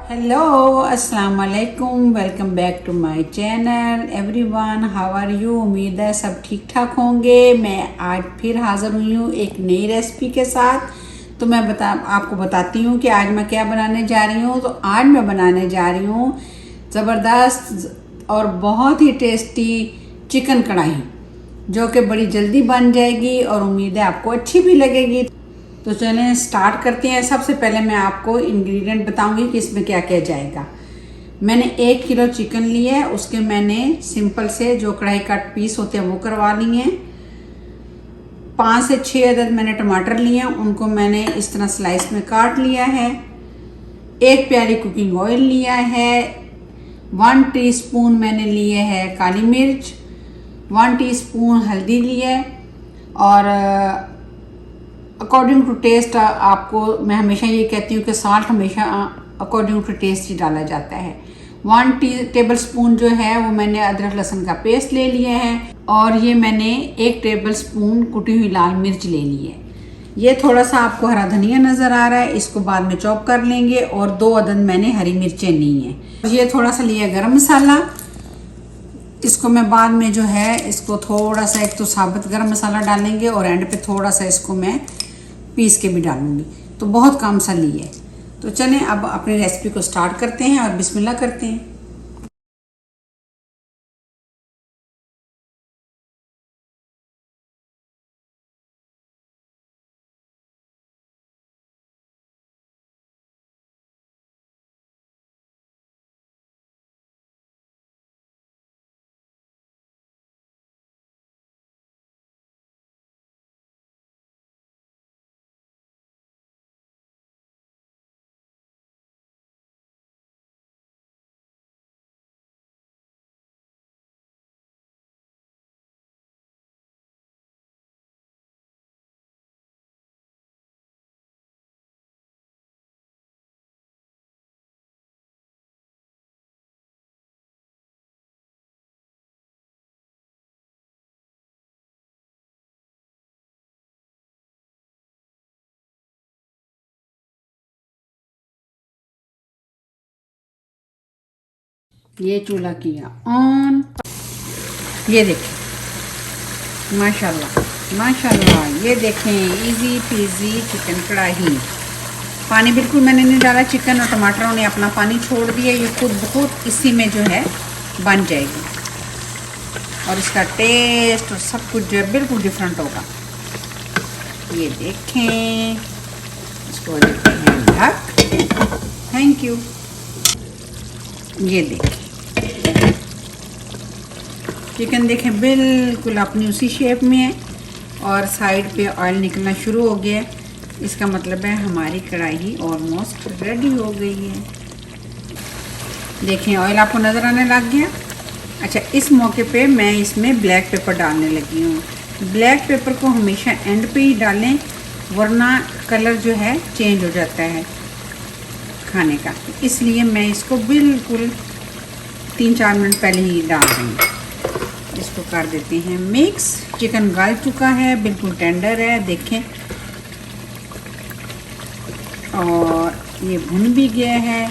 Hello अस्सलाम वालेकुम, welcome back to my channel everyone. How are you? उम्मीद है सब ठीक ठाक होंगे। मैं आज फिर हाज़िर हुई हूँ एक नई रेसिपी के साथ। तो मैं आपको बताती हूँ कि आज मैं क्या बनाने जा रही हूँ। तो आज मैं बनाने जा रही हूँ ज़बरदस्त और बहुत ही टेस्टी चिकन कढ़ाई, जो कि बड़ी जल्दी बन जाएगी और उम्मीद है आपको अच्छी भी लगेगी। तो चलें स्टार्ट करते हैं। सबसे पहले मैं आपको इंग्रेडिएंट बताऊंगी कि इसमें क्या क्या जाएगा। मैंने 1 किलो चिकन लिया है, उसके मैंने सिंपल से जो कढ़ाई कट पीस होते हैं वो करवा लिए हैं। 5 से 6 अदद मैंने टमाटर लिए हैं, उनको मैंने इस तरह स्लाइस में काट लिया है। 1 प्याली कुकिंग ऑयल लिया है। 1 टीस्पून मैंने लिए है काली मिर्च। 1 टीस्पून हल्दी लिए और अकॉर्डिंग टू टेस्ट आपको मैं हमेशा ये कहती हूँ कि साल्ट हमेशा अकॉर्डिंग टू टेस्ट ही डाला जाता है। 1 टेबल स्पून जो है वो मैंने अदरक लहसुन का पेस्ट ले लिया है और ये मैंने 1 टेबल स्पून कुटी हुई लाल मिर्च ले ली है। ये थोड़ा सा आपको हरा धनिया नज़र आ रहा है, इसको बाद में चॉप कर लेंगे। और 2 अदद मैंने हरी मिर्चें ली हैं। ये थोड़ा सा लिया गरम मसाला, इसको मैं बाद में जो है इसको थोड़ा सा, एक तो साबुत गरम मसाला डालेंगे और एंड पे थोड़ा सा इसको मैं पीस के भी डालूंगी। तो बहुत कम सा ली है। तो चलें अब अपनी रेसिपी को स्टार्ट करते हैं और बिस्मिल्लाह करते हैं। ये चूल्हा किया ऑन। ये देखें, माशाल्लाह माशाल्लाह, ये देखें इजी पीजी चिकन कढ़ाई। पानी बिल्कुल मैंने नहीं डाला, चिकन और टमाटरों ने अपना पानी छोड़ दिया। ये खुद बहुत इसी में जो है बन जाएगी और इसका टेस्ट और सब कुछ जो है बिल्कुल डिफरेंट होगा। ये देखें, इसको देते हैं ढक। Thank you. ये देखें चिकन देखें बिल्कुल अपनी उसी शेप में है और साइड पे ऑयल निकलना शुरू हो गया है। इसका मतलब है हमारी कढ़ाई ऑलमोस्ट रेडी हो गई है। देखें ऑयल आपको नज़र आने लग गया। अच्छा, इस मौके पे मैं इसमें ब्लैक पेपर डालने लगी हूँ। ब्लैक पेपर को हमेशा एंड पे ही डालें, वरना कलर जो है चेंज हो जाता है खाने का। इसलिए मैं इसको बिल्कुल 3-4 मिनट पहले ही डाल दूँगी। इसको कर देते हैं मिक्स। चिकन गल चुका है, बिल्कुल टेंडर है देखें, और ये भुन भी गया है।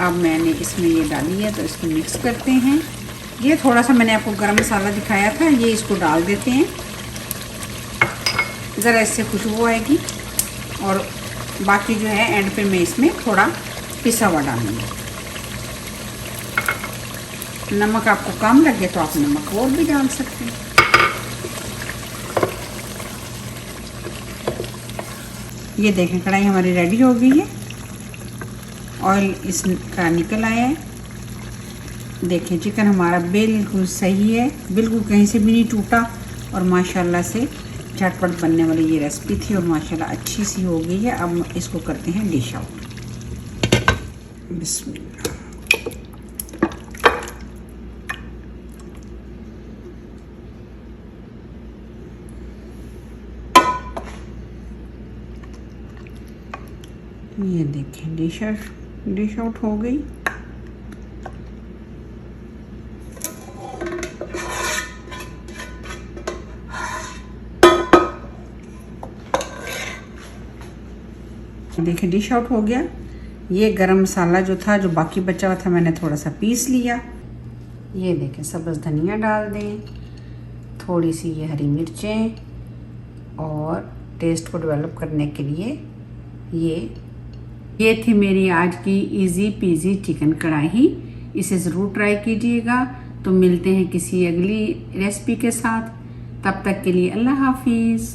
अब मैंने इसमें ये डाली है तो इसको मिक्स करते हैं। ये थोड़ा सा मैंने आपको गरम मसाला दिखाया था, ये इसको डाल देते हैं, ज़रा इससे खुशबू आएगी। और बाकी जो है एंड पे मैं इसमें थोड़ा पिसा हुआ डालूँगी। नमक आपको कम लगे तो आप नमक और भी डाल सकते हैं। ये देखें कढ़ाई हमारी रेडी हो गई है, ऑयल इसका निकल आया है। देखें चिकन हमारा बिल्कुल सही है, बिल्कुल कहीं से भी नहीं टूटा और माशाल्लाह से झटपट बनने वाली ये रेसिपी थी और माशाल्लाह अच्छी सी हो गई है। अब इसको करते हैं डिश आउट। बिस्मिल्लाह। ये देखें डिश आउट हो गई। देखें डिश आउट हो गया। ये गरम मसाला जो था, जो बाकी बचा हुआ था, मैंने थोड़ा सा पीस लिया। ये देखें, सब्ज़ धनिया डाल दें, थोड़ी सी ये हरी मिर्चें, और टेस्ट को डेवलप करने के लिए ये थी मेरी आज की इजी पीजी चिकन कढ़ाई। इसे ज़रूर ट्राई कीजिएगा। तो मिलते हैं किसी अगली रेसिपी के साथ। तब तक के लिए अल्लाह हाफिज़।